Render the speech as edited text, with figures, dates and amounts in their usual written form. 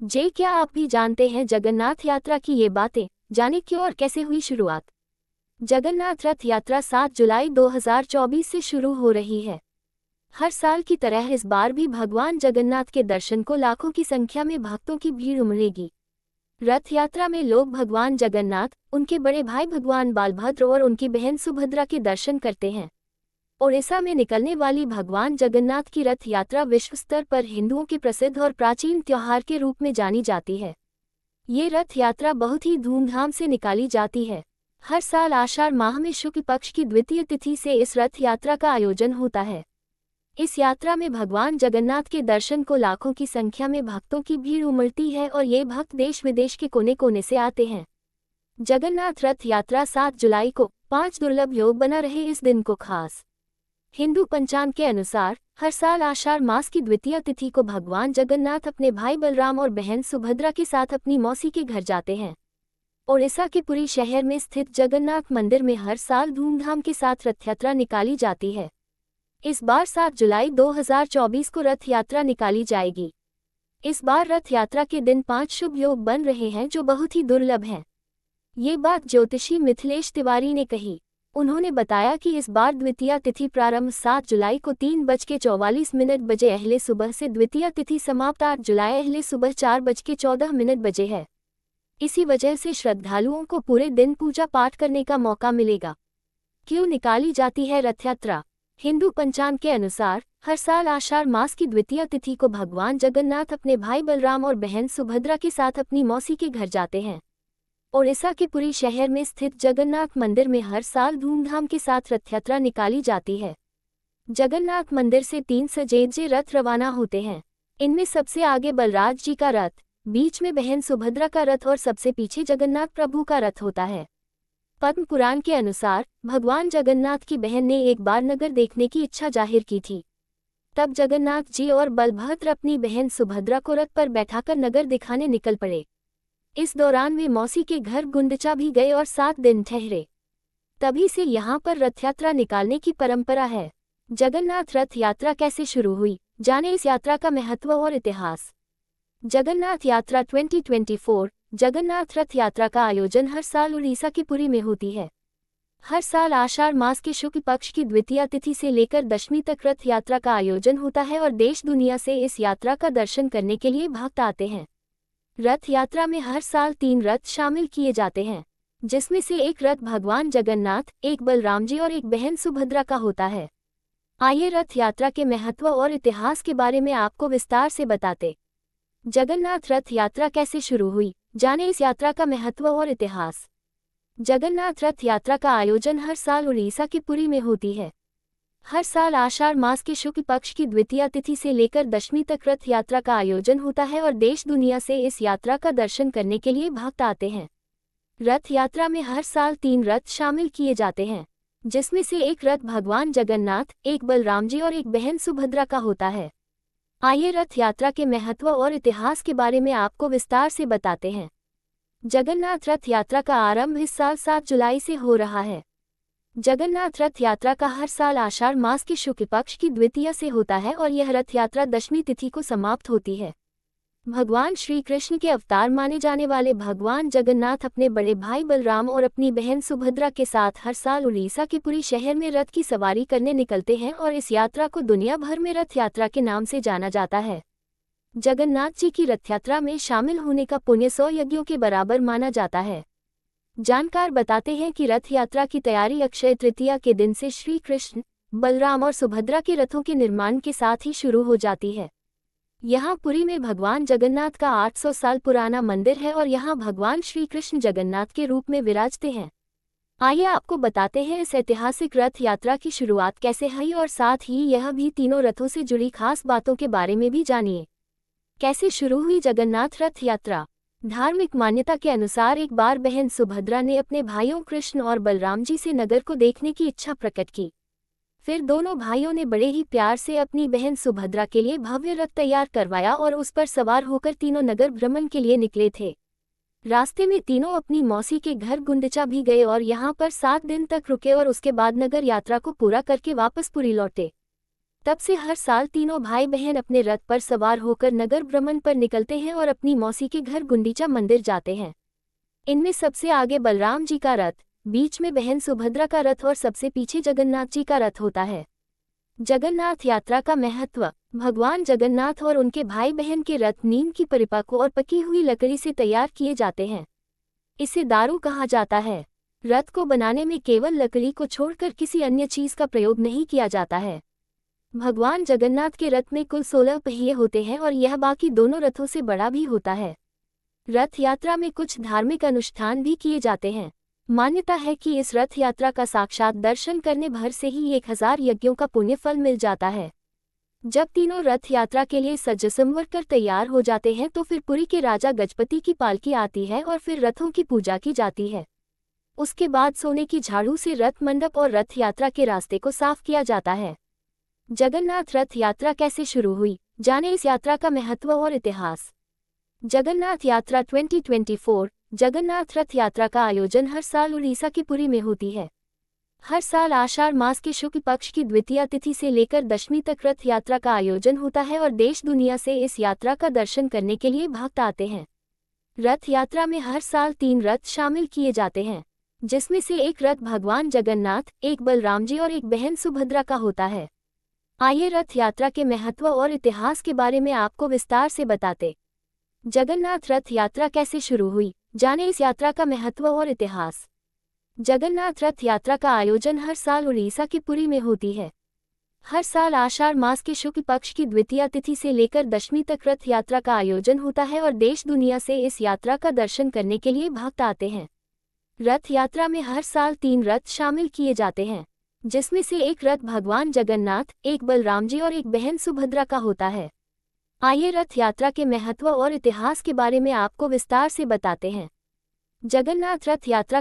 क्या आप भी जानते हैं जगन्नाथ यात्रा की ये बातें? जाने क्यों और कैसे हुई शुरुआत। जगन्नाथ रथ यात्रा 7 जुलाई 2024 से शुरू हो रही है। हर साल की तरह इस बार भी भगवान जगन्नाथ के दर्शन को लाखों की संख्या में भक्तों की भीड़ उमड़ेगी। रथ यात्रा में लोग भगवान जगन्नाथ, उनके बड़े भाई भगवान बालभद्र और उनकी बहन सुभद्रा के दर्शन करते हैं। ओडिशा में निकलने वाली भगवान जगन्नाथ की रथ यात्रा विश्व स्तर पर हिंदुओं के प्रसिद्ध और प्राचीन त्योहार के रूप में जानी जाती है। ये रथ यात्रा बहुत ही धूमधाम से निकाली जाती है। हर साल आषाढ़ माह में शुक्ल पक्ष की द्वितीय तिथि से इस रथ यात्रा का आयोजन होता है। इस यात्रा में भगवान जगन्नाथ के दर्शन को लाखों की संख्या में भक्तों की भीड़ उमड़ती है और ये भक्त देश विदेश के कोने कोने से आते हैं। जगन्नाथ रथ यात्रा 7 जुलाई को 5 दुर्लभ योग बना रहे इस दिन को खास। हिंदू पंचांग के अनुसार हर साल आषाढ़ मास की द्वितीय तिथि को भगवान जगन्नाथ अपने भाई बलराम और बहन सुभद्रा के साथ अपनी मौसी के घर जाते हैं। ओडिशा के पुरी शहर में स्थित जगन्नाथ मंदिर में हर साल धूमधाम के साथ रथ यात्रा निकाली जाती है। इस बार 7 जुलाई 2024 को रथ यात्रा निकाली जाएगी। इस बार रथ यात्रा के दिन 5 शुभ योग बन रहे हैं जो बहुत ही दुर्लभ हैं। ये बात ज्योतिषी मिथिलेश तिवारी ने कही। उन्होंने बताया कि इस बार द्वितीय तिथि प्रारंभ 7 जुलाई को 3:44 बजे अहले सुबह से द्वितीय तिथि समाप्त 8 जुलाई अहले सुबह 4:14 बजे है। इसी वजह से श्रद्धालुओं को पूरे दिन पूजा पाठ करने का मौका मिलेगा। क्यों निकाली जाती है रथ यात्रा? हिंदू पंचांग के अनुसार हर साल आषाढ़ मास की द्वितीय तिथि को भगवान जगन्नाथ अपने भाई बलराम और बहन सुभद्रा के साथ अपनी मौसी के घर जाते हैं। ओडिशा के पुरी शहर में स्थित जगन्नाथ मंदिर में हर साल धूमधाम के साथ रथ यात्रा निकाली जाती है। जगन्नाथ मंदिर से 3 सजेजे रथ रवाना होते हैं। इनमें सबसे आगे बलराज जी का रथ, बीच में बहन सुभद्रा का रथ और सबसे पीछे जगन्नाथ प्रभु का रथ होता है। पद्म पुराण के अनुसार भगवान जगन्नाथ की बहन ने एक बार नगर देखने की इच्छा जाहिर की थी। तब जगन्नाथ जी और बलभद्र अपनी बहन सुभद्रा को रथ पर बैठाकर नगर दिखाने निकल पड़े। इस दौरान वे मौसी के घर गुंडचा भी गए और 7 दिन ठहरे। तभी से यहाँ पर रथ यात्रा निकालने की परंपरा है। जगन्नाथ रथ यात्रा कैसे शुरू हुई, जाने इस यात्रा का महत्व और इतिहास। जगन्नाथ यात्रा 2024 जगन्नाथ रथ यात्रा का आयोजन हर साल उड़ीसा के पुरी में होती है। हर साल आषाढ़ मास के शुक्ल पक्ष की द्वितीय तिथि से लेकर दशमी तक रथ यात्रा का आयोजन होता है और देश दुनिया से इस यात्रा का दर्शन करने के लिए भक्त आते हैं। रथ यात्रा में हर साल 3 रथ शामिल किए जाते हैं, जिसमें से एक रथ भगवान जगन्नाथ, एक बलराम जी और एक बहन सुभद्रा का होता है। आइए रथ यात्रा के महत्व और इतिहास के बारे में आपको विस्तार से बताते। जगन्नाथ रथ यात्रा कैसे शुरू हुई, जाने इस यात्रा का महत्व और इतिहास। जगन्नाथ रथ यात्रा का आयोजन हर साल उड़ीसा के पुरी में होती है। हर साल आषाढ़ मास के शुक्ल पक्ष की द्वितीय तिथि से लेकर दशमी तक रथ यात्रा का आयोजन होता है और देश दुनिया से इस यात्रा का दर्शन करने के लिए भक्त आते हैं। रथ यात्रा में हर साल 3 रथ शामिल किए जाते हैं, जिसमें से एक रथ भगवान जगन्नाथ, एक बलराम जी और एक बहन सुभद्रा का होता है। आइए रथ यात्रा के महत्व और इतिहास के बारे में आपको विस्तार से बताते हैं। जगन्नाथ रथ यात्रा का आरंभ इस साल 7 जुलाई से हो रहा है। जगन्नाथ रथ यात्रा का हर साल आषाढ़ मास के शुक्ल पक्ष की द्वितीय से होता है और यह रथ यात्रा दशमी तिथि को समाप्त होती है। भगवान श्री कृष्ण के अवतार माने जाने वाले भगवान जगन्नाथ अपने बड़े भाई बलराम और अपनी बहन सुभद्रा के साथ हर साल उड़ीसा के पुरी शहर में रथ की सवारी करने निकलते हैं और इस यात्रा को दुनिया भर में रथ यात्रा के नाम से जाना जाता है। जगन्नाथ जी की रथ यात्रा में शामिल होने का पुण्य 100 यज्ञों के बराबर माना जाता है। जानकार बताते हैं कि रथ यात्रा की तैयारी अक्षय तृतीया के दिन से श्री कृष्ण, बलराम और सुभद्रा के रथों के निर्माण के साथ ही शुरू हो जाती है। यहाँ पुरी में भगवान जगन्नाथ का 800 साल पुराना मंदिर है और यहाँ भगवान श्री कृष्ण जगन्नाथ के रूप में विराजते हैं। आइए आपको बताते हैं इस ऐतिहासिक रथ यात्रा की शुरुआत कैसे हुई और साथ ही यह भी तीनों रथों से जुड़ी खास बातों के बारे में भी जानिए। कैसे शुरू हुई जगन्नाथ रथ यात्रा? धार्मिक मान्यता के अनुसार एक बार बहन सुभद्रा ने अपने भाइयों कृष्ण और बलराम जी से नगर को देखने की इच्छा प्रकट की। फिर दोनों भाइयों ने बड़े ही प्यार से अपनी बहन सुभद्रा के लिए भव्य रथ तैयार करवाया और उस पर सवार होकर तीनों नगर भ्रमण के लिए निकले थे। रास्ते में तीनों अपनी मौसी के घर गुंडचा भी गए और यहाँ पर 7 दिन तक रुके और उसके बाद नगर यात्रा को पूरा करके वापस पुरी लौटे। तब से हर साल तीनों भाई बहन अपने रथ पर सवार होकर नगर भ्रमण पर निकलते हैं और अपनी मौसी के घर गुंडीचा मंदिर जाते हैं। इनमें सबसे आगे बलराम जी का रथ, बीच में बहन सुभद्रा का रथ और सबसे पीछे जगन्नाथ जी का रथ होता है। जगन्नाथ यात्रा का महत्व। भगवान जगन्नाथ और उनके भाई बहन के रथ नीम की परिपक्व और पकी हुई लकड़ी से तैयार किए जाते हैं। इसे दारू कहा जाता है। रथ को बनाने में केवल लकड़ी को छोड़कर किसी अन्य चीज का प्रयोग नहीं किया जाता है। भगवान जगन्नाथ के रथ में कुल 16 पहिए होते हैं और यह बाकी दोनों रथों से बड़ा भी होता है। रथ यात्रा में कुछ धार्मिक अनुष्ठान भी किए जाते हैं। मान्यता है कि इस रथ यात्रा का साक्षात दर्शन करने भर से ही 1000 यज्ञों का पुण्य फल मिल जाता है। जब तीनों रथ यात्रा के लिए सज संवर कर तैयार हो जाते हैं तो फिर पुरी के राजा गजपति की पालकी आती है और फिर रथों की पूजा की जाती है। उसके बाद सोने की झाड़ू से रथ मंडप और रथ यात्रा के रास्ते को साफ किया जाता है। जगन्नाथ रथ यात्रा कैसे शुरू हुई, जाने इस यात्रा का महत्व और इतिहास। जगन्नाथ यात्रा 2024। जगन्नाथ रथ यात्रा का आयोजन हर साल उड़ीसा के पुरी में होती है। हर साल आषाढ़ मास के शुक्ल पक्ष की द्वितीया तिथि से लेकर दशमी तक रथ यात्रा का आयोजन होता है और देश दुनिया से इस यात्रा का दर्शन करने के लिए भक्त आते हैं। रथ यात्रा में हर साल 3 रथ शामिल किए जाते हैं, जिसमें से एक रथ भगवान जगन्नाथ, एक बलराम जी और एक बहन सुभद्रा का होता है। आइए रथ यात्रा के महत्व और इतिहास के बारे में आपको विस्तार से बताते। जगन्नाथ रथ यात्रा कैसे शुरू हुई, जाने इस यात्रा का महत्व और इतिहास। जगन्नाथ रथ यात्रा का आयोजन हर साल उड़ीसा के पुरी में होती है। हर साल आषाढ़ मास के शुक्ल पक्ष की द्वितीया तिथि से लेकर दशमी तक रथ यात्रा का आयोजन होता है और देश दुनिया से इस यात्रा का दर्शन करने के लिए भक्त आते हैं। रथ यात्रा में हर साल 3 रथ शामिल किए जाते हैं, जिसमें से एक रथ भगवान जगन्नाथ, एक बलराम जी और एक बहन सुभद्रा का होता है। आइए रथ यात्रा के महत्व और इतिहास के बारे में आपको विस्तार से बताते हैं। जगन्नाथ रथ यात्रा